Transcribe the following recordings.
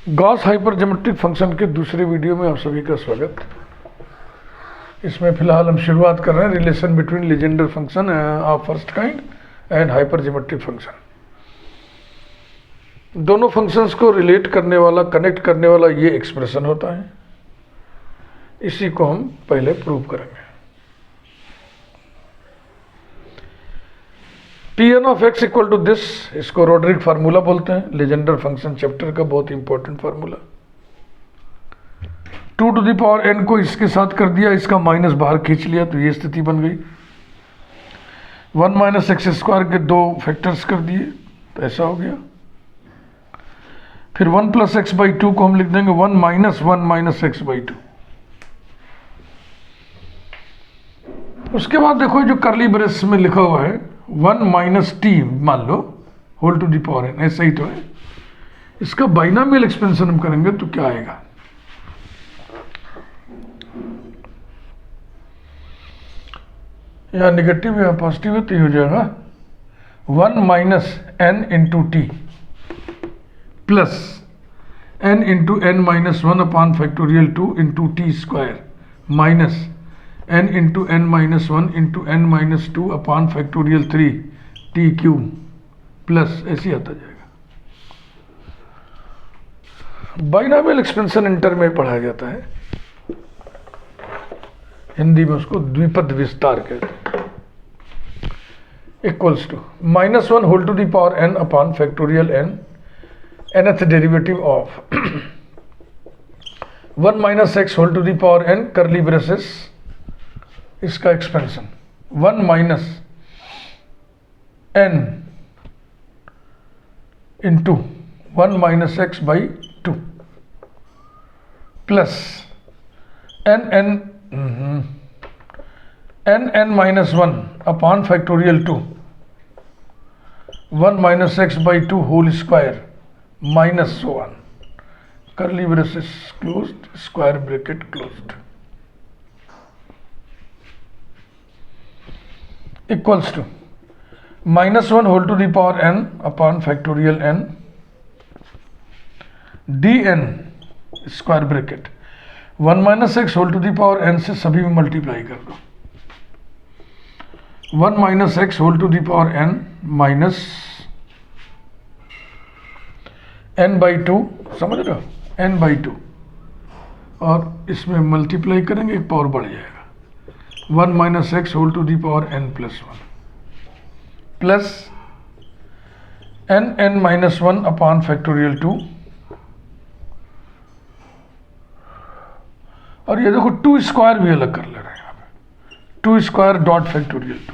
Gauss हाइपरज्योमेट्रिक function के दूसरे video में आप सभी का स्वागत। इसमें फिलहाल हम शुरुआत कर रहे हैं relation between Legendre function of first kind and hypergeometric function. दोनों फंक्शंस को रिलेट करने वाला, कनेक्ट करने वाला ये एक्सप्रेशन होता है। इसी को हम पहले प्रूव करेंगे। Pn of x equal to this, इसको रोड्रिक फार्मूला बोलते हैं, लीजेंडर फंक्शन चैप्टर का बहुत important formula. 2 to the power n को इसके साथ कर दिया, इसका माइनस बाहर खींच लिया तो ये स्थिति बन गई। 1 माइनस एक्स स्क्वायर के दो फैक्टर्स कर दिए तो ऐसा हो गया। फिर 1 प्लस एक्स बाई टू को हम लिख देंगे 1 माइनस एक्स बाई टू। उसके बाद देखो जो करली ब्रेस में लिखा हुआ है 1 माइनस टी मान लो whole to the power N, ऐसा ही तो है। इसका बाइनोमियल एक्सपेंशन हम करेंगे तो क्या आएगा, या नेगेटिव या पॉजिटिव है तो हो जाएगा 1 minus N into t plus n into n minus 1 upon factorial 2 into t square minus n into n minus 1 into n minus 2 upon factorial 3 t cube plus ऐसे आता जाएगा। बाइनोमियल एक्सपेंशन इंटर में पढ़ाया जाता है, हिंदी में उसको द्विपद विस्तार कहते हैं। Equals to -1 whole to the power n upon factorial n, nth derivative of 1 minus x whole to the power n curly braces, इसका expansion 1 minus N into 1 minus x by 2 plus N minus 1 upon factorial 2 1 minus x by 2 whole square minus 1 curly braces closed, square bracket closed, equals to -1 whole to the power n upon factorial n dn square bracket 1 minus x whole to the power n से सभी में multiply कर दो। 1 minus x whole to the power n minus n by 2, समझ रहे हो, n by 2, और इसमें मल्टीप्लाई करेंगे एक पावर बढ़ जाएगा 1 minus x whole to the power n plus 1 plus n minus 1 upon factorial 2, और ये देखो 2 स्क्वायर भी अलग कर ले रहे हैं यहाँ पे, 2 square dot factorial 2,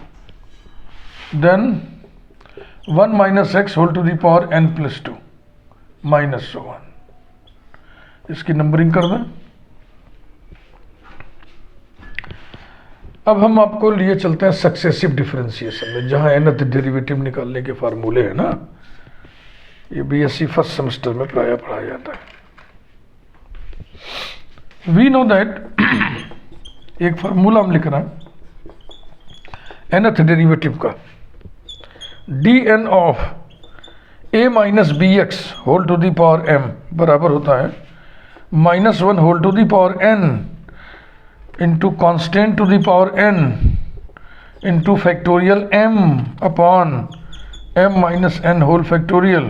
then 1 minus x whole to the power n plus 2 minus 1, इसकी नंबरिंग कर दें। अब हम आपको लिए चलते हैं सक्सेसिव डिफरेंशिएशन में, जहां nth डेरिवेटिव निकालने के फार्मूले हैं ना, ये बीएससी फर्स्ट सेमेस्टर में प्रायः पढ़ाया जाता है। वी नो दैट एक फार्मूला हम लिख रहे हैं nth डेरिवेटिव का, dn of a minus b x whole to the power m बराबर होता है -1 whole to the power n into constant to the power n into factorial m upon m minus n whole factorial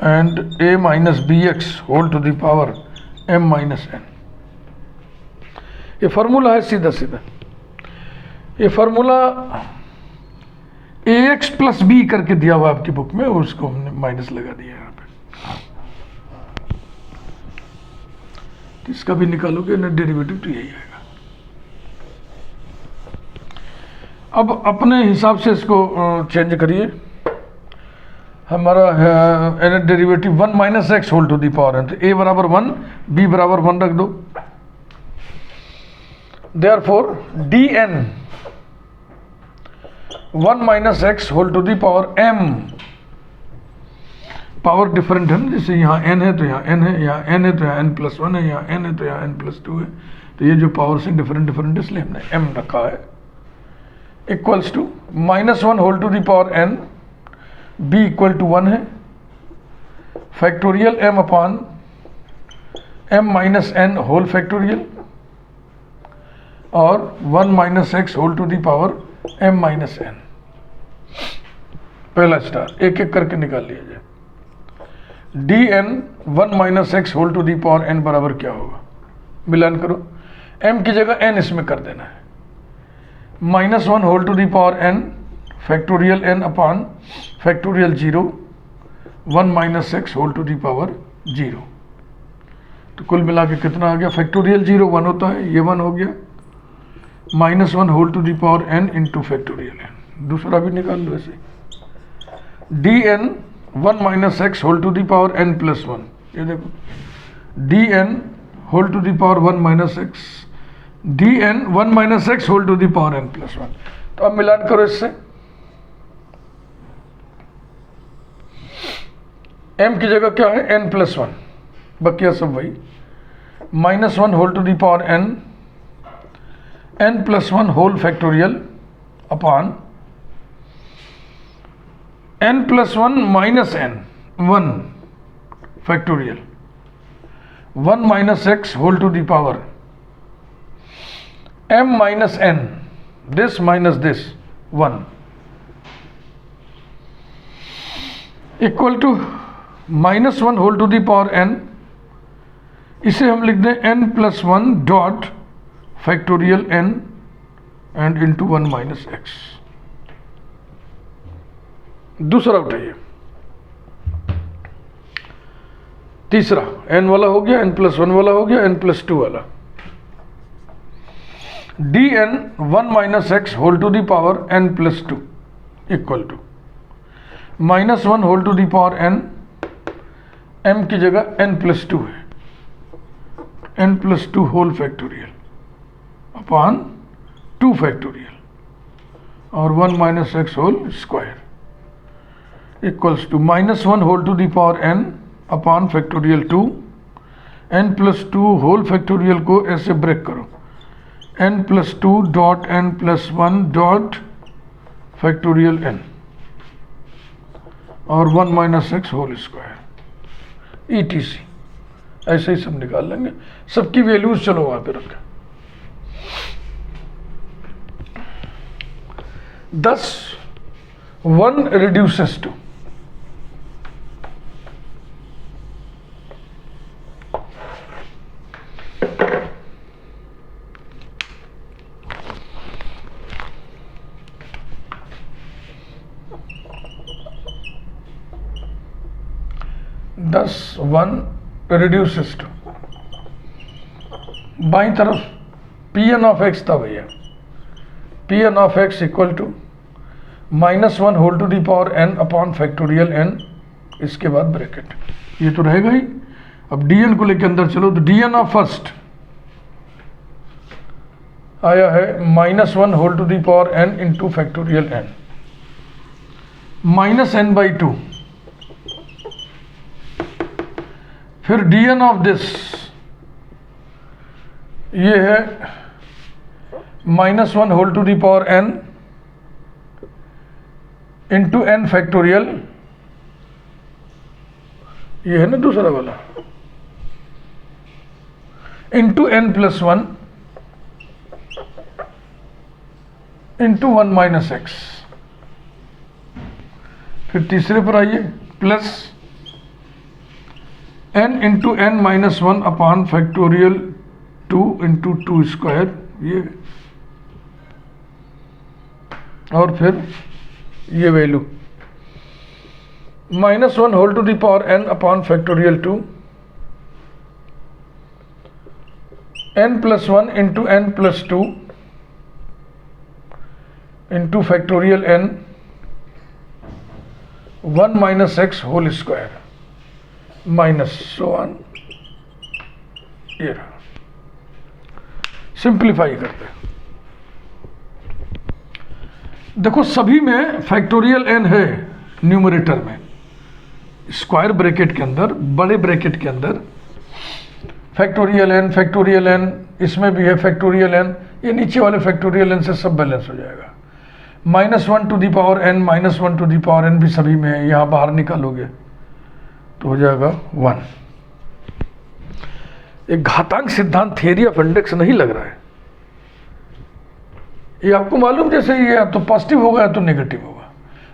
and a minus b x whole to the power m minus n। ये formula है सीधा सीधा। ये formula ax plus B करके दिया हुआ आपकी book में, और उसको हमने माइनस लगा दिया यहाँ पे। तो इसका भी निकालोगे ना डेरिवेटिव तो यही आएगा। अब अपने हिसाब से इसको चेंज करिए। हमारा n derivative 1 minus x whole to the power है, तो a बराबर 1, b बराबर 1 रख दो। Therefore dn 1 minus x whole to the power m, power different है ना, जैसे यहाँ n है तो यहाँ n है, यहाँ n है तो यहाँ n प्लस 1 है, यहाँ n है तो यहाँ n प्लस 2 है, तो ये जो पावर से डिफरेंट डिफरेंट इसलिए हमने m रखा है, equals to -1 whole to the power n, b equal to 1 है, factorial m upon m minus n whole factorial और 1 minus x whole to the power m minus n। पहला star एक एक करके निकाल लिया जाए। D N 1 minus x whole to the power n बराबर क्या होगा, मिलान करो। m की जगह n इसमें कर देना है, minus 1 whole to the power n factorial n upon factorial 0 1 minus x whole to the power 0। तो कुल मिला के कितना आ गया, फैक्टोरियल 0 1 होता है, ये 1 हो गया, minus 1 whole to the power n into factorial n। दूसरा भी निकाल लो ऐसे, D N 1 minus x whole to the power n plus 1। ये देखो D N whole to the power 1 minus x, D N 1 minus x whole to the power n plus 1। तो अब मिलान करो इससे, m की जगह क्या है n प्लस 1, बकिया सब वही, minus 1 whole to the power n plus 1 whole factorial upon n plus 1 minus n 1 factorial 1 minus x whole to the power m minus n, this minus this 1 equal to minus 1 whole to the power n। इसे हम लिख दें n plus 1 dot factorial n and into 1 minus x. दूसरा उठाइए, तीसरा n वाला हो गया, n प्लस 1 वाला हो गया, n प्लस 2 वाला, D N 1 minus x whole to the power n plus 2 equal to minus 1 whole to the power n, m की जगह n प्लस 2 है, n plus 2 whole factorial upon 2 factorial और 1 minus x whole square equals to minus 1 whole to the power n upon factorial 2, n plus 2 whole factorial को ऐसे break करो, n plus 2 dot n plus 1 dot factorial n और 1 minus x whole square ETC। ऐसे ही सब निकाल लेंगे, सबकी values चलो वहां पे रखें। 10 1 रिड्यूसेस टू, दस 1 रिड्यूसेस टू, बाई तरफ पी एन ऑफ एक्स था भैया, P N of X equal to minus 1 whole to the power n upon factorial n, इसके बाद ब्रैकेट, ये तो रहेगा ही। अब डी एन को लेकर अंदर चलो, तो डी एन ऑफ फर्स्ट आया है minus 1 whole to the power n into factorial n minus n by 2, फिर डी एन ऑफ दिस ये है minus 1 whole to the power n into n factorial, ये है ना दूसरा वाला, into n plus 1 into 1 minus x. फिर तीसरे पर आइए, plus n into n minus 1 upon factorial 2 into 2 square, ये और फिर ये value minus 1 whole to the power n upon factorial 2 n plus 1 into n plus 2 into factorial n 1 minus x whole square minus so on, ये रहा। Simplify करते हैं, देखो सभी में फैक्टोरियल n है न्यूमरेटर में, स्क्वायर ब्रैकेट के अंदर, बड़े ब्रैकेट के अंदर फैक्टोरियल n, इसमें भी है फैक्टोरियल n, ये नीचे वाले फैक्टोरियल n से सब बैलेंस हो जाएगा। Minus 1 to the power n minus 1 to the power n भी सभी में है, यहाँ बाहर निकालोगे तो हो जाएगा 1। एक घातांक सिद्धांत थियरी ऑफ इंडेक्स नहीं लग रहा है। ये आपको मालूम, जैसे ये या तो पॉजिटिव होगा या तो नेगेटिव होगा।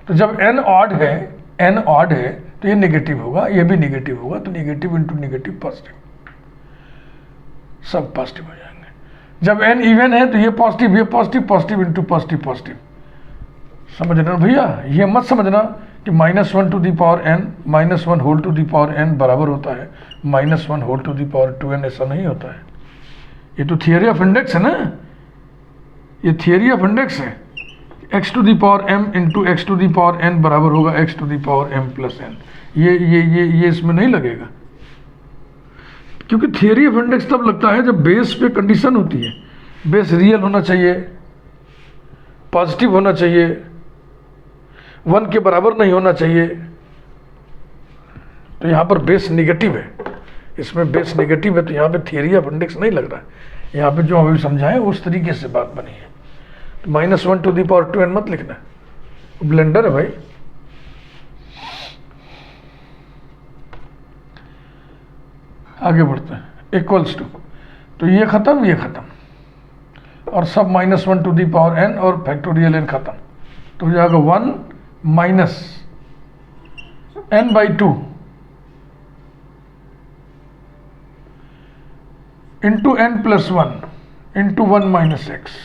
तो जब n ऑड है तो ये नेगेटिव होगा, ये भी नेगेटिव होगा, तो नेगेटिव इंटू नेगेटिव पॉजिटिव, सब पॉजिटिव हो जाएंगे। जब n इवन है तो ये positive positive into positive positive. समझना भैया, ये मत समझना कि -1 to the power n -1 whole to the power n बराबर होता है -1 whole to the power 2n, ऐसा नहीं होता है। ये तो थियरी ऑफ इंडेक्स है ना, ये थियरी ऑफ इंडेक्स है। x to the power m into x to the power n बराबर होगा x to the power m plus n। ये इसमें नहीं लगेगा, क्योंकि थियरी ऑफ इंडेक्स तब लगता है जब बेस पे कंडीशन होती है। बेस रियल होना चाहिए, पॉजिटिव होना चाहिए, 1 के बराबर नहीं होना चाहिए। तो यहाँ पर बेस नेगेटिव है, इसमें बेस नेगेटिव है, तो यहाँ पे थियरी ऑफ इंडेक्स नहीं लग रहा है। यहाँ पे जो अभी समझाएं उस तरीके से बात बनी है। तो -1 टू दी पावर 2n मत लिखना, ब्लेंडर है भाई। आगे बढ़ते हैं, इक्वल्स टू, तो ये खत्म, ये खत्म, और सब -1 टू दी पावर n और फैक्टोरियल n खत्म। तो हो जाएगा 1 minus n/2 into n plus 1 into 1 minus x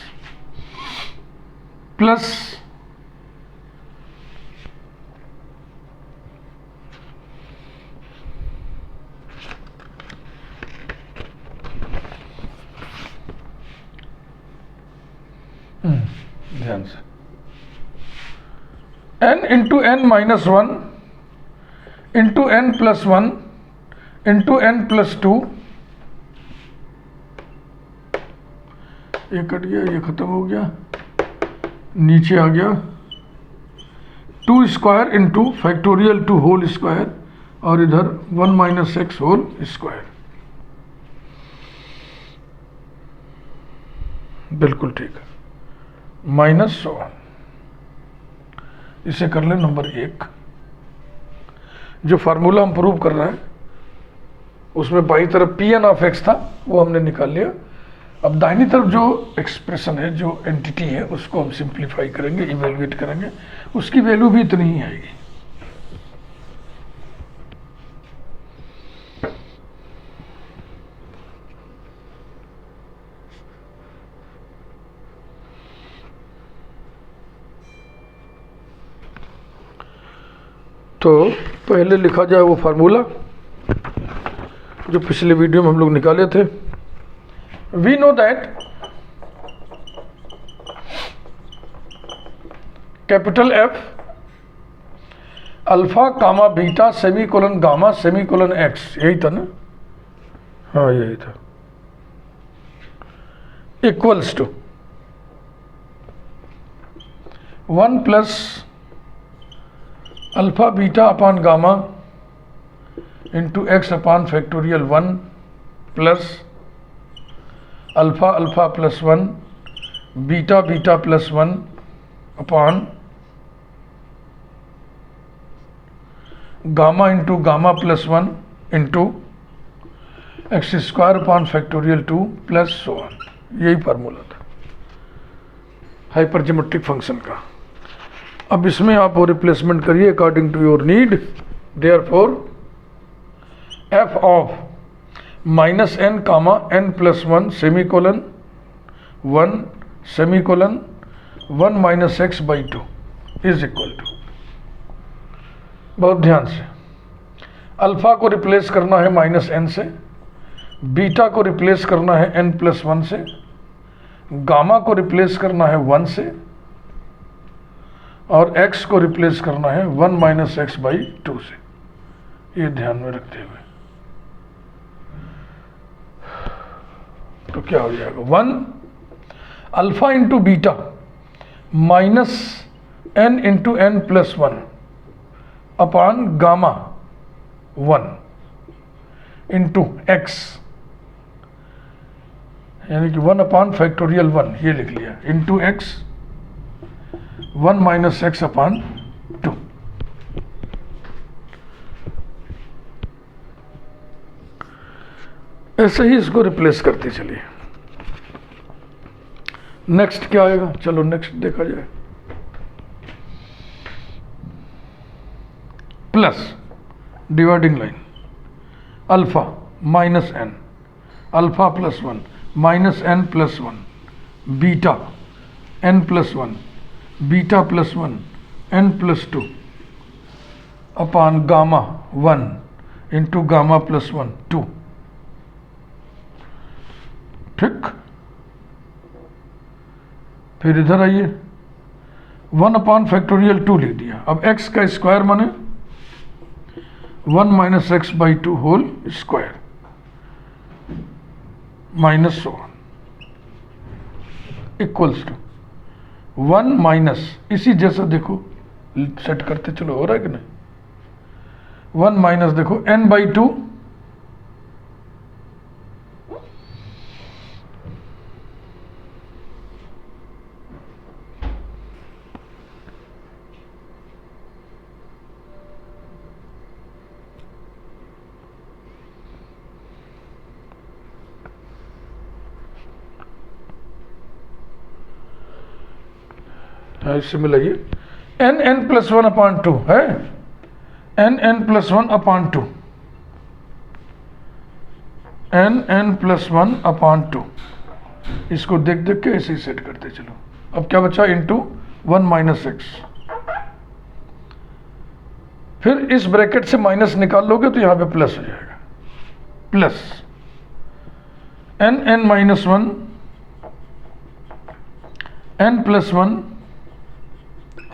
plus ध्यान से n into n minus 1 into n plus 1 into n plus 2, ये कट गया, ये खत्म हो गया, नीचे आ गया 2 square into factorial 2 whole square, और इधर 1 माइनस एक्स होल स्क्वायर। बिल्कुल ठीक है, -100। इसे कर ले नंबर 1। जो फार्मूला हम प्रूव कर रहे हैं उसमें बाईं तरफ Pn ऑफ x था, वो हमने निकाल लिया। अब दाहिनी तरफ जो एक्सप्रेशन है, जो एंटिटी है, उसको हम सिंप्लीफाई करेंगे, इवेल्युएट करेंगे, उसकी वैल्यू भी इतनी ही आएगी। तो पहले लिखा जाए वो फार्मूला जो पिछले वीडियो में हम लोग निकाले थे। We know that capital F alpha comma beta semicolon gamma semicolon x, यही था ना? हाँ यही था। Equals to 1 plus alpha beta upon gamma into x upon factorial 1 plus alpha alpha plus 1 beta beta plus 1 upon gamma into gamma plus 1 into x square upon factorial 2 plus so on. यही formula था hypergeometric function का। अब इसमें आप वो replacement करिए according to your need. Therefore f of -n comma n plus 1 semicolon 1 semicolon 1 minus x by 2 is equal to, बहुत ध्यान से, अल्फा को रिप्लेस करना है -n से, बीटा को रिप्लेस करना है n प्लस 1 से, गामा को रिप्लेस करना है 1 से, और x को रिप्लेस करना है 1 माइनस एक्स बाई 2 से। ये ध्यान में रखते हुए तो क्या हो जाएगा, 1 alpha into beta minus n into n plus 1 upon gamma 1 into x, यानी कि 1 अपान फैक्टोरियल 1, ये लिख लिया, इंटू x 1 माइनस एक्स अपान 2। ऐसे ही इसको रिप्लेस करते चलिए। नेक्स्ट क्या आएगा, चलो नेक्स्ट देखा जाए। Plus dividing line alpha minus n, alpha plus 1 minus n plus 1, beta n plus 1, beta plus 1 n plus 2 upon gamma 1 into gamma plus 1 2। ठीक, फिर इधर आइए 1 अपॉन फैक्टोरियल 2 लिख दिया। अब x का स्क्वायर माने 1 minus x by 2 whole square minus 1 equals to 1 minus, इसी जैसा देखो सेट करते चलो, हो रहा है कि नहीं। 1 माइनस देखो n बाई 2 इससे मिलाइए n प्लस 1 अपॉन 2 है, n plus 1 upon 2, n plus 1 upon 2। इसको देख देख के ऐसे ही सेट करते चलो। अब क्या बचा, इंटू 1 माइनस एक्स, फिर इस ब्रैकेट से माइनस निकाल लोगे तो यहां पे प्लस हो जाएगा, plus n minus 1 n plus 1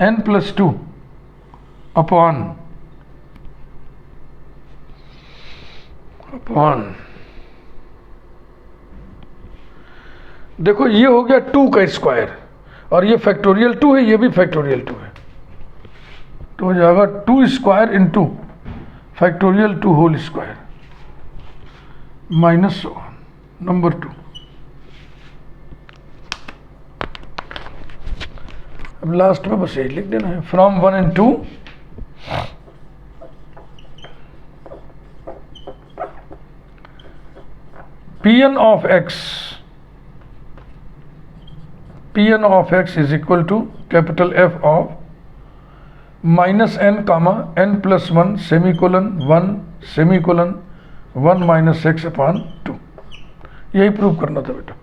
n plus 2 upon देखो ये हो गया 2 का स्क्वायर, और ये फैक्टोरियल 2 है, ये भी फैक्टोरियल 2 है, तो हो जाएगा 2 square into factorial 2 whole square minus 1 number 2। अब लास्ट में बस यही लिख देना है, from 1 and 2 Pn of x is equal to capital F of minus n comma n plus 1 semicolon 1 semicolon 1 minus x upon 2। यही प्रूव करना था बेटा।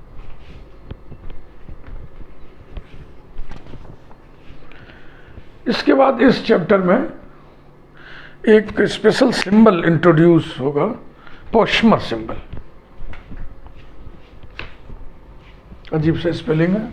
इसके बाद इस चैप्टर में एक स्पेशल सिंबल इंट्रोड्यूस होगा, पोस्मर सिंबल। अजीब सा स्पेलिंग है,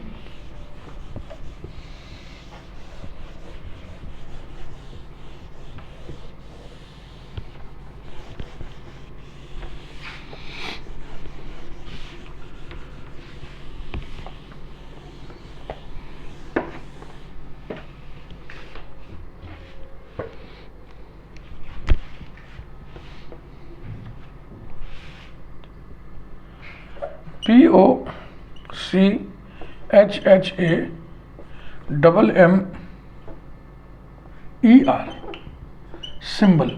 POCHHAMMER सिंबल,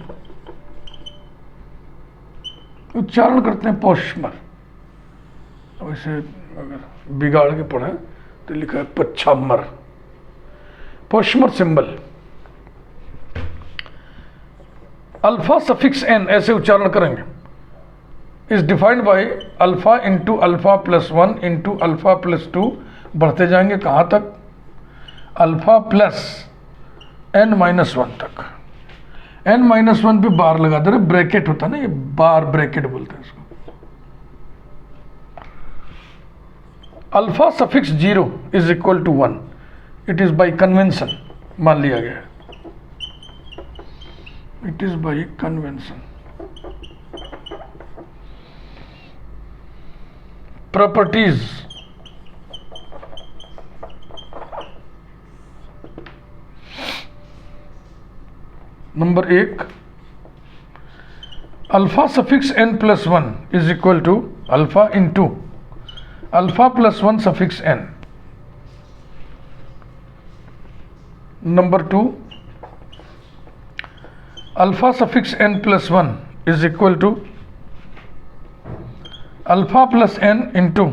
उच्चारण करते हैं पोस्मर। अब इसे अगर बिगाड़ के पढ़े तो लिखा है पच्छामर। पोस्मर सिंबल अल्फा सफिक्स n ऐसे उच्चारण करेंगे, is defined by alpha into alpha plus 1 into alpha plus 2, बढ़ते जाएंगे कहाँ तक, अल्फा प्लस n माइनस 1 तक। n माइनस 1 पे बार लगा दे रहे, ब्रैकेट होता है ना, ये बार ब्रैकेट बोलते हैं इसको। Alpha suffix 0 is equal to 1, it is by convention मान लिया गया है, it is by convention. Properties number 1, alpha suffix n plus 1 is equal to alpha into alpha plus 1 suffix n। Number 2, alpha suffix n plus 1 is equal to alpha plus n into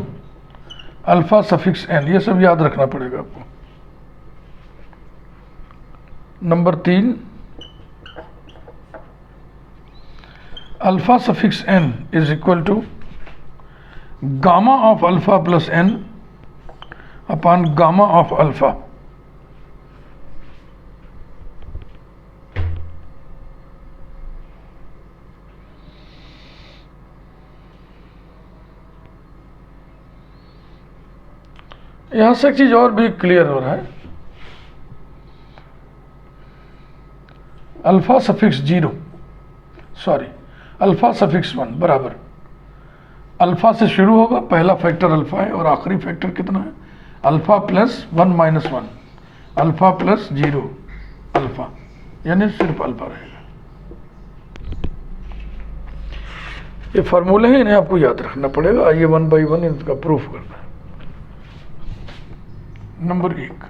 alpha suffix n, ये सब याद रखना पड़ेगा आपको। Number 3, alpha suffix n is equal to gamma of alpha plus n upon gamma of alpha. यहां से एक चीज और भी क्लियर हो रहा है, alpha suffix 0 sorry alpha suffix 1 बराबर अल्फा से शुरू होगा, पहला फैक्टर अल्फा है और आखिरी फैक्टर कितना है, alpha plus 1 minus 1, alpha plus 0 alpha, यानी सिर्फ अल्फा रहेगा। ये फार्मूले हैं, इन्हें आपको याद रखना पड़ेगा। आइए 1 बाई 1 इनका प्रूफ करना है। नंबर 1,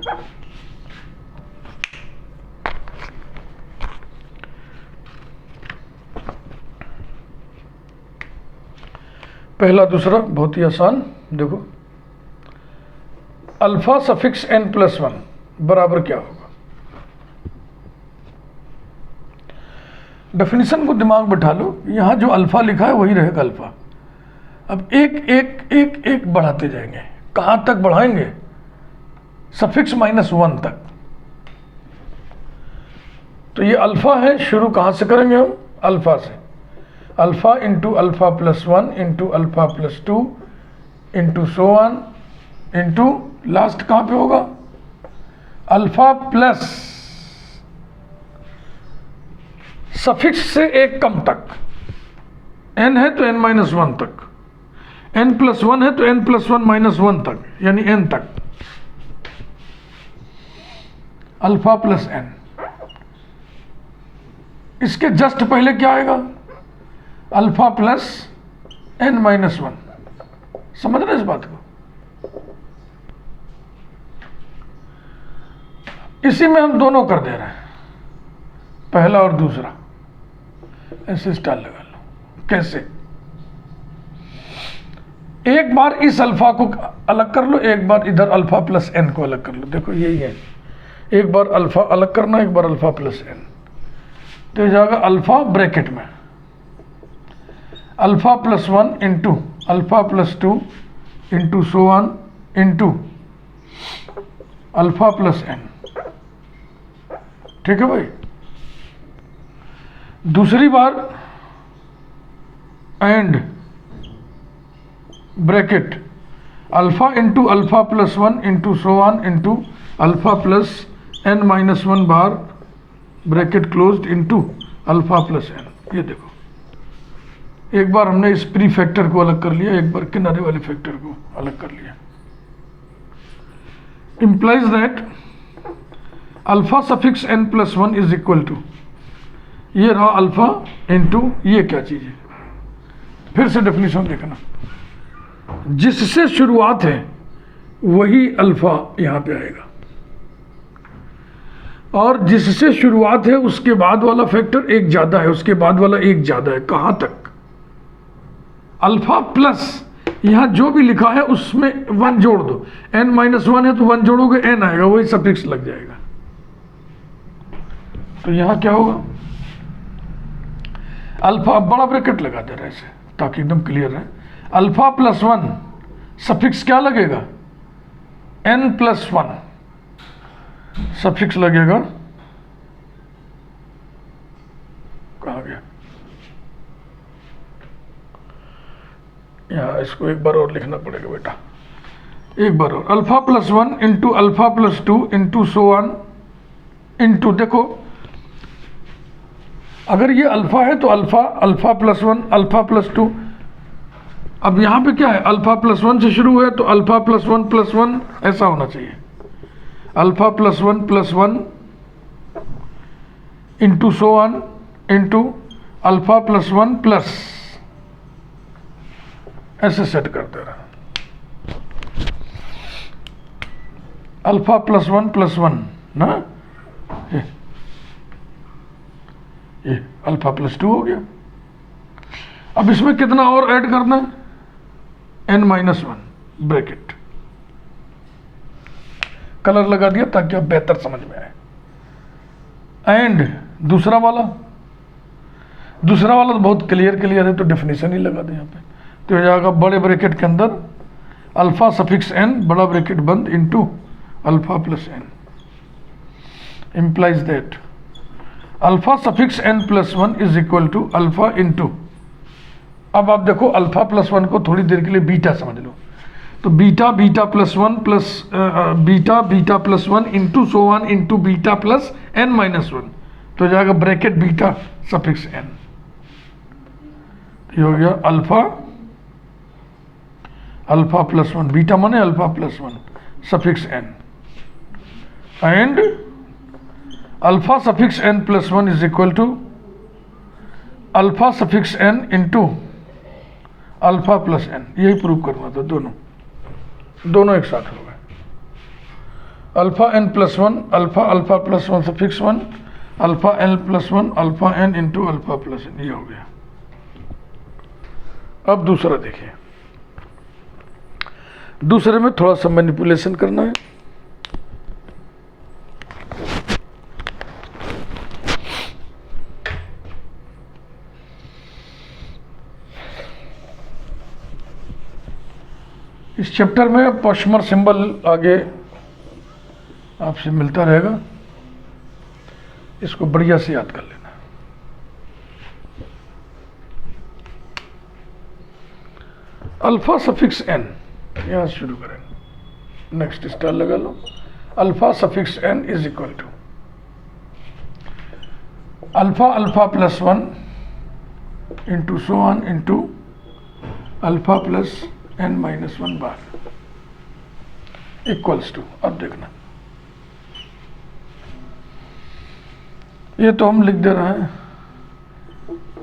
पहला दूसरा बहुत ही आसान, देखो अल्फा सफिक्स एन प्लस 1 बराबर क्या होगा। डेफिनेशन को दिमाग बैठा लो, यहां जो अल्फा लिखा है वही रहेगा अल्फा। अब एक एक एक एक बढ़ाते जाएंगे, कहां तक बढ़ाएंगे, सफिक्स -1 तक। तो ये अल्फा है, शुरू कहां से करेंगे हम, अल्फा से। Alpha into alpha plus 1 into alpha plus 2 into so on into last कहां पे होगा, अल्फा प्लस सफिक्स से एक कम तक, n है तो n-1 तक, n+1 है तो n+1-1 तक, यानी n तक, अल्फा प्लस n। इसके जस्ट पहले क्या आएगा, अल्फा प्लस n-1। समझ रहे इस बात को, इसी में हम दोनों कर दे रहे हैं, पहला और दूसरा। ऐसे स्टाइल लगा लो। कैसे, एक बार इस अल्फा को अलग कर लो, एक बार इधर अल्फा प्लस n को अलग कर लो। देखो यही है, एक बार अल्फा अलग करना, एक बार अल्फा प्लस n। तो ये जाएगा अल्फा ब्रैकेट में alpha plus 1 into alpha plus 2 into so on into alpha plus n। ठीक है भाई। दूसरी बार and bracket alpha into alpha plus 1 into so on into alpha plus n-1 बार bracket closed into alpha plus n। ये देखो, एक बार हमने इस प्री फैक्टर को अलग कर लिया, एक बार किनारे वाले फैक्टर को अलग कर लिया। Implies that alpha suffix n+1 is equal to, ये रहा अल्फा इंटू ये क्या चीज है, फिर से डेफिनेशन देखना, जिससे शुरुआत है वही अल्फा यहां पे आएगा, और जिससे शुरुआत है उसके बाद वाला फैक्टर एक ज्यादा है, उसके बाद वाला एक ज्यादा है। कहां तक, अल्फा प्लस यहां जो भी लिखा है उसमें 1 जोड़ दो, n-1 है तो 1 जोड़ोगे n आएगा, वही सफिक्स लग जाएगा। तो यहां क्या होगा, अल्फा बड़ा ब्रैकेट लगा दे रहे ऐसे ताकि एकदम क्लियर है। अल्फा प्लस 1 सफिक्स क्या लगेगा, n+1 सफिक्स लगेगा, कहा गया, यहाँ इसको एक बार और लिखना पड़ेगा बेटा, एक बार और, alpha plus 1 into alpha plus 2 into so on into, देखो अगर ये अल्फा है तो alpha, alpha plus 1, alpha plus 2। अब यहां पे क्या है, अल्फा प्लस 1 से शुरू है तो अल्फा प्लस 1 प्लस 1 ऐसा होना चाहिए, alpha plus 1 plus 1 into so on into alpha plus 1 plus, ऐसे सेट करते रहा, अल्फा प्लस 1 प्लस 1 ना, ये अल्फा प्लस 2 हो गया। अब इसमें कितना और ऐड करना है, n minus one bracket. Colour लगा दिया ताकि आप बेहतर समझ में आए। एंड दूसरा वाला तो बहुत क्लियर है, तो डेफिनेशन ही लगा दें यहाँ पे। तो हो जाएगा बड़े ब्रैकेट के अंदर अल्फा सफिक्स n बड़ा ब्रैकेट बंद into alpha plus n implies that alpha suffix n plus one is equal to alpha into, अब आप देखो अल्फा प्लस वन को थोड़ी देर के लिए बीटा समझ लो, तो beta plus one plus beta plus one into so one into beta plus n minus one, तो हो जाएगा ब्रैकेट बीटा सफिक्स n। ये हो गया अल्फा प्लस वन, बीटा माने alpha plus one suffix n and alpha suffix n plus one is equal to alpha suffix n into alpha plus n। यही prove करना था, दोनों एक साथ हो गए। Alpha n plus one alpha plus one suffix one alpha n plus one alpha n into alpha plus n, ये हो गया। अब दूसरा देखिए, दूसरे में थोड़ा सा मैनिपुलेशन करना है। इस चैप्टर में पॉस्चमर सिंबल आगे आपसे मिलता रहेगा, इसको बढ़िया से याद कर लेना। अल्फा सफिक्स n, यहां शुरू करेंगे, नेक्स्ट स्टार लगा लो। Alpha suffix n is equal to alpha plus one into so one into alpha plus n minus one बार इक्वल्स टू, अब देखना ये तो हम लिख दे रहे हैं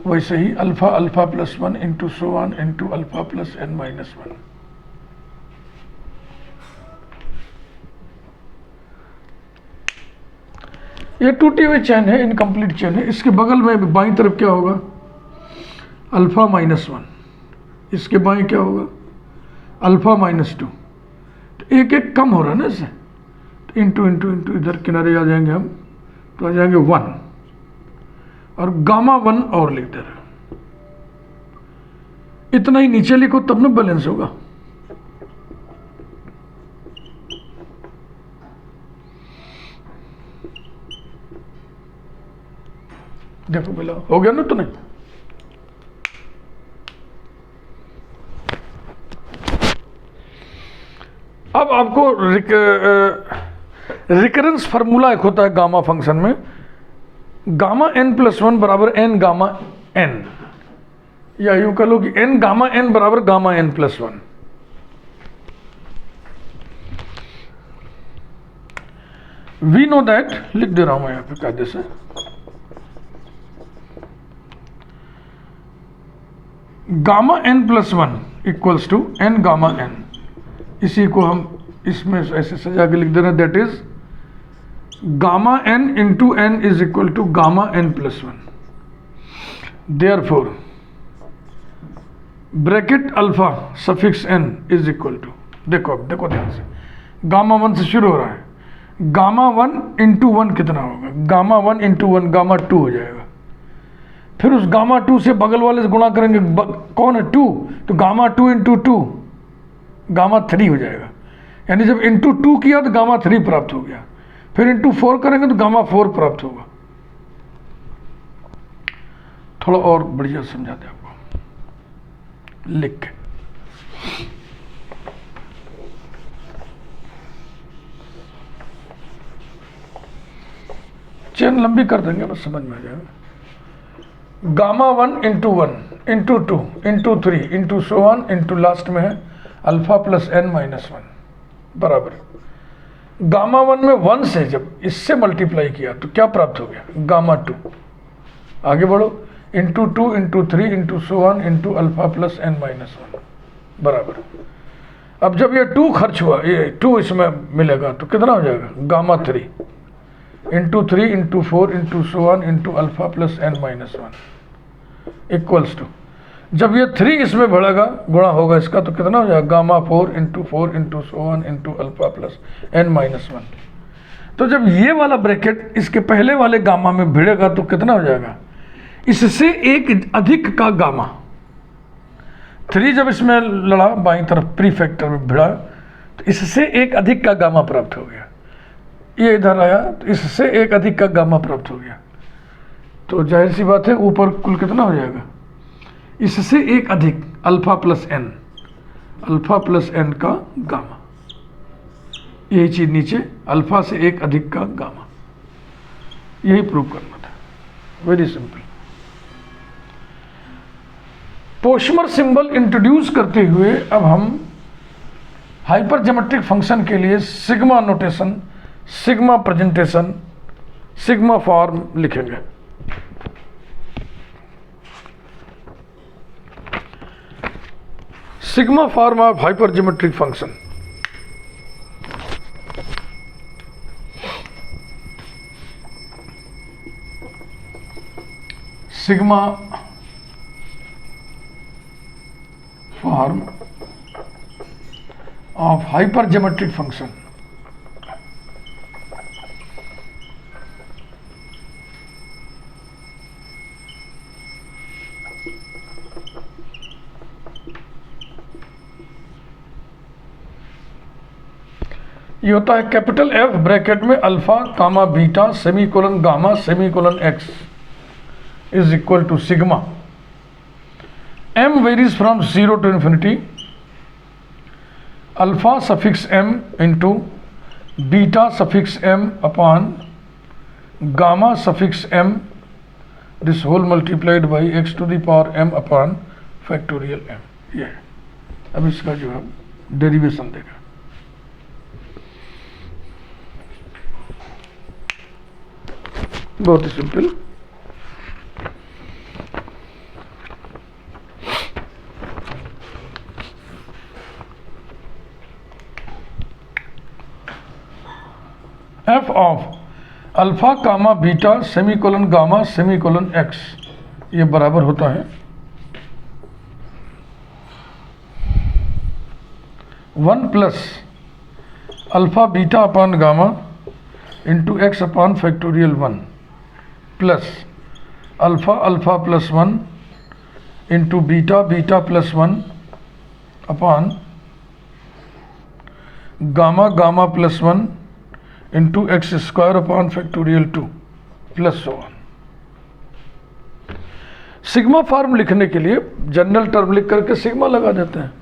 वैसे ही alpha plus one into so one into alpha plus n minus one. ये टूटी हुई चेन है, इनकम्प्लीट चेन है। इसके बगल में बाईं तरफ क्या होगा, अल्फा माइनस वन, इसके बाएं क्या होगा अल्फा माइनस टू, तो एक एक कम हो रहा है ना इससे, तो इंटू इंटू इंटू इधर किनारे आ जाएंगे हम, तो आ जाएंगे वन, और गामा वन और लिख दे रहे, इतना ही नीचे लिखो तब ना बैलेंस होगा। देखो बोला हो गया ना, तो नहीं अब आपको रिकरेंस फार्मूला एक होता है गामा फंक्शन में, गामा n प्लस वन बराबर n गामा n, या यूं कह लो कि n गामा n बराबर gamma n plus one. We know that, लिख दे रहा हूं मैं यहां पे कायदे से, gamma n plus one equals to n gamma n, इसी को हम इसमें ऐसे सजा के लिख दे रहे हैं, that is gamma n into n is equal to gamma n plus one. Therefore bracket alpha suffix n is equal to, देखो अब देखो ध्यान से, गामा वन से शुरू हो रहा है, गामा वन इंटू वन कितना होगा, gamma one into one gamma two हो जाएगा, फिर उस गामा टू से बगल वाले से गुणा करेंगे, कौन है टू, तो gamma two into two gamma three हो जाएगा, यानी जब इंटू टू किया तो गामा थ्री प्राप्त हो गया, फिर इंटू फोर करेंगे तो गामा फोर प्राप्त होगा। थोड़ा और बढ़िया समझाते आपको लिख के, चेन लंबी कर देंगे बस समझ में आ जाएगा। Gamma one into two into three into so one into last में है alpha plus n minus one बराबर गामा वन में वन से जब इससे मल्टीप्लाई किया तो क्या प्राप्त हो गया, गामा टू। आगे बढ़ो, into two into three into so one into alpha plus n minus one बराबर, अब जब ये टू खर्च हुआ, ये टू इसमें मिलेगा तो कितना हो जाएगा, gamma three into three into four into so one into alpha plus n minus one equals to जब ये 3 इसमें बढ़ेगा, गुणा होगा इसका, तो कितना हो जाएगा, gamma 4 into 4 into so one into alpha plus n minus 1। तो जब ये वाला ब्रैकेट इसके पहले वाले गामा में भिड़ेगा तो कितना हो जाएगा, इससे एक अधिक का गामा। 3 जब इसमें लड़ा बाईं तरफ प्री फैक्टर में भिड़ा, तो इससे एक अधिक का गामा प्राप्त हो गया। ये इधर आया तो इससे एक अधिक का गामा प्राप्त हो गया। तो जाहिर सी बात है ऊपर कुल कितना हो जाएगा, इससे एक अधिक alpha plus n, alpha plus n का गामा। यही चीज नीचे अल्फा से एक अधिक का गामा, यही प्रूव करना था। Very simple. Pochhammer symbol introduce करते हुए अब हम हाइपर ज्योमेट्रिक फंक्शन के लिए sigma notation, sigma presentation, sigma form लिखेंगे। Sigma form of hypergeometric function. Sigma form of hypergeometric function. ये होता है कैपिटल F ब्रैकेट में alpha comma beta semicolon gamma semicolon X is equal to sigma. m varies from 0 to infinity, alpha suffix m into beta suffix m upon gamma suffix m, this whole multiplied by x to the power m upon factorial m। ये अब इसका जो है derivation देगा। बहुत ही simple. F of alpha comma beta semicolon gamma semicolon X, ये बराबर होता है 1 plus alpha beta upon gamma into X upon factorial 1 plus alpha alpha plus 1 into beta beta plus 1 upon gamma gamma plus 1 into x square upon factorial 2 plus 1। Sigma form लिखने के लिए general term लिख करके sigma लगा देते हैं।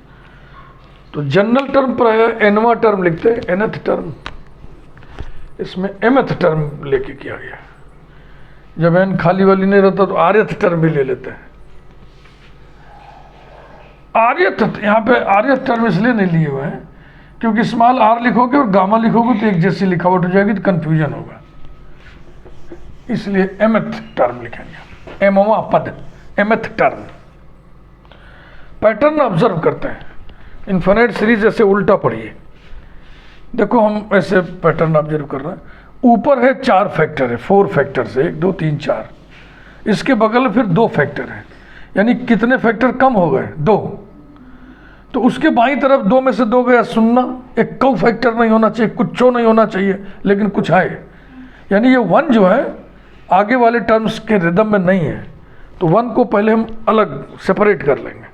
तो general term प्राय एनवा टर्म लिखते हैं, एनथ टर्म, इसमें एमथ टर्म लेके किया गया। जब एन खाली वाली नहीं रहता तो आर्यथ टर्म भी ले लेते हैं। आर्यथ, यहाँ पे आर्यथ टर्म इसलिए नहीं लिए हुए हैं क्योंकि स्मॉल आर लिखोगे और गामा लिखोगे तो एक जैसी लिखावट हो जाएगी तो कंफ्यूजन होगा, इसलिए एमथ टर्म लिखेंगे। एमवा पद, एमथ टर्म। पैटर्न ऑब्जर्व करते हैं, इन्फिनिट सीरीज ऐसे उल्टा पढ़िए। देखो हम ऐसे पैटर्न ऑब्जर्व कर रहे हैं, ऊपर है 4 फैक्टर है, 4 फैक्टर से 1 2 3 4, इसके बगल में फिर 2 फैक्टर है, यानी कितने फैक्टर कम हो गए, 2। तो उसके बाईं तरफ 2 में से 2 गया 0, एक कौ फैक्टर नहीं होना चाहिए, कुछ नहीं होना चाहिए, लेकिन कुछ है, यानी ये 1 जो है आगे वाले टर्म्स के रिदम में नहीं है, तो 1 को पहले हम अलग सेपरेट कर लेंगे।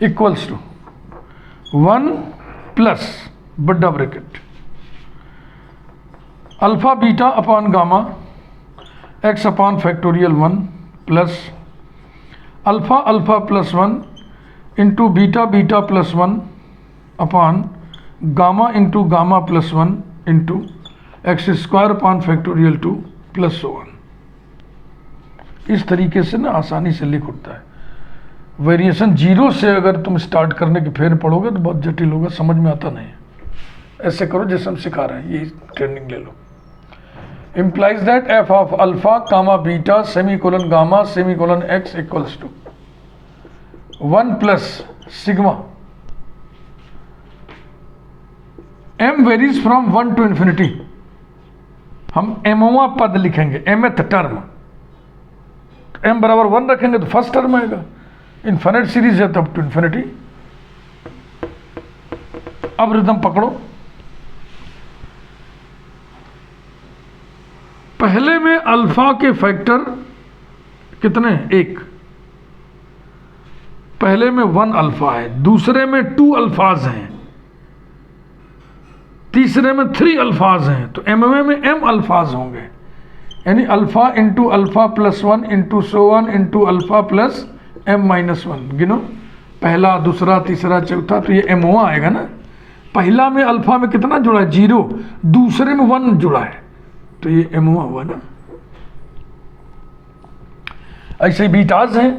इक्वल्स टू 1 प्लस बड़ा bracket alpha beta upon gamma x upon factorial 1 plus alpha alpha plus 1 into beta beta plus 1 upon gamma into gamma plus 1 into x square upon factorial 2 plus 1। इस तरीके से ना आसानी से लिख उठता है। वेरिएशन 0 से अगर तुम स्टार्ट करने के फिर पढ़ोगे तो बहुत जटिल होगा, समझ में आता नहीं है। ऐसे करो जैसे हम सिखा रहे हैं, ये ट्रेनिंग ले लो। implies that f of alpha comma beta semicolon gamma semicolon x equals to 1 plus sigma m varies from 1 to infinity, हम एमवा पद लिखेंगे, mth टर्म। m बराबर 1 रखेंगे तो फर्स्ट टर्म आएगा। इन्फिनिट सीरीज है तब टू इन्फिनिटी। अब रिदम पकड़ो। पहले में अल्फा के फैक्टर कितने? 1। पहले में 1 अल्फा है, दूसरे में 2 अल्फाज हैं, तीसरे में 3 अल्फाज हैं, तो एमवे में m अल्फाज होंगे, यानी alpha into alpha plus 1 into so 1 into alpha plus m-1। गिनो, पहला, दूसरा, तीसरा, चौथा, तो ये m1 आएगा ना। पहला में अल्फा में कितना जुड़ा है? 0। दूसरे में 1 जुड़ा है, तो ये m1 हुआ ना। ऐसे ही बीटाज हैं,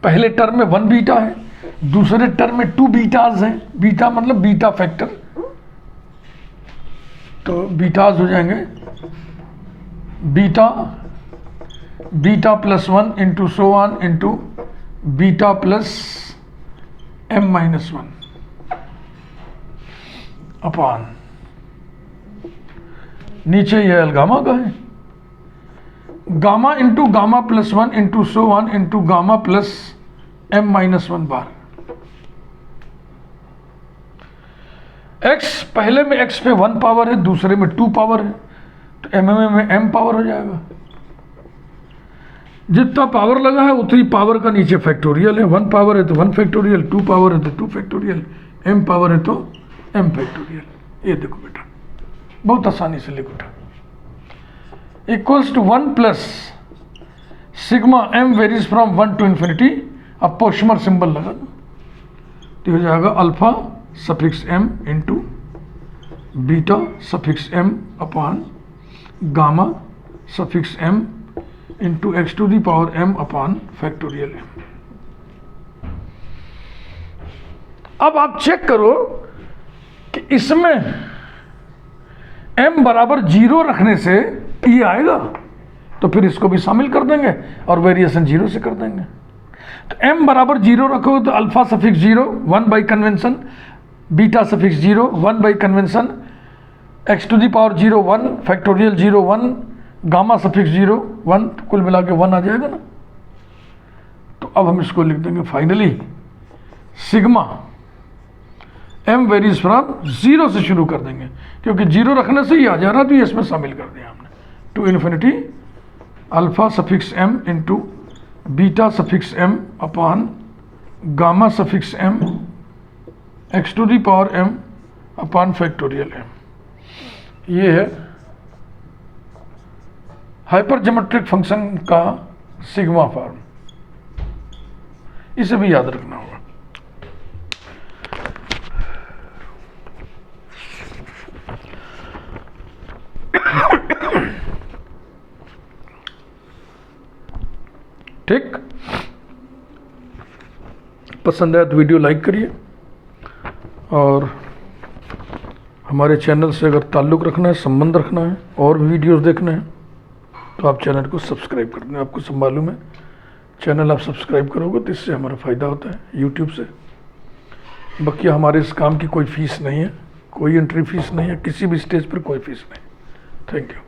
पहले टर्म में 1 बीटा है, दूसरे टर्म में 2 बीटाज हैं। बीटा मतलब बीटा फैक्टर, तो बीटाज हो जाएंगे beta plus 1 into so 1 into beta plus m-1 upon, नीचे यह अलगामा का है, gamma into gamma plus 1 into so 1 into gamma plus m-1 बार। x, पहले में x पे 1 पावर है, दूसरे में 2 पावर है, तो एमएमए में m पावर हो जाएगा। जितना पावर लगा है उतनी पावर का नीचे फैक्टोरियल है। 1 पावर है तो 1 फैक्टोरियल, 2 पावर है तो 2 फैक्टोरियल, m पावर है तो m फैक्टोरियल। ये देखो बेटा, बहुत आसानी से लिख उठा। Equals to 1 plus sigma m varies from 1 to infinity. अब पोस्टमर सिंबल लगा दो, तो हो जाएगा alpha suffix m into beta suffix m upon gamma suffix m into x to the power m upon factorial m। अब आप चेक करो कि इसमें m बराबर 0 रखने से ये आएगा, तो फिर इसको भी शामिल कर देंगे और वेरिएशन 0 से कर देंगे। तो m बराबर 0 रखो तो alpha suffix 0 1 by convention, beta suffix 0 1 by convention, x to the power 0 1 factorial 0 1 gamma suffix 0 1, कुल मिला के 1 आ जाएगा ना। तो अब हम इसको लिख देंगे finally sigma m varies from 0 से शुरू कर देंगे, क्योंकि 0 रखने से ही आ जा रहा, तो ये इसमें शामिल कर दिया हमने। To infinity alpha suffix m into beta suffix m upon gamma suffix m x to the power m upon factorial m। ये है हाइपर ज्योमेट्रिक फंक्शन का सिग्मा फॉर्म, इसे भी याद रखना होगा। ठीक, पसंद आया तो वीडियो लाइक करिए, और हमारे चैनल से अगर ताल्लुक़ रखना है, संबंध रखना है और वीडियोस देखने हैं तो आप चैनल को सब्सक्राइब कर दें। आपको सब मालूम है, चैनल आप सब्सक्राइब करोगे तो इससे हमारा फ़ायदा होता है यूट्यूब से। बाकी हमारे इस काम की कोई फ़ीस नहीं है, कोई एंट्री फीस नहीं है, किसी भी स्टेज पर कोई फ़ीस नहीं। Thank you.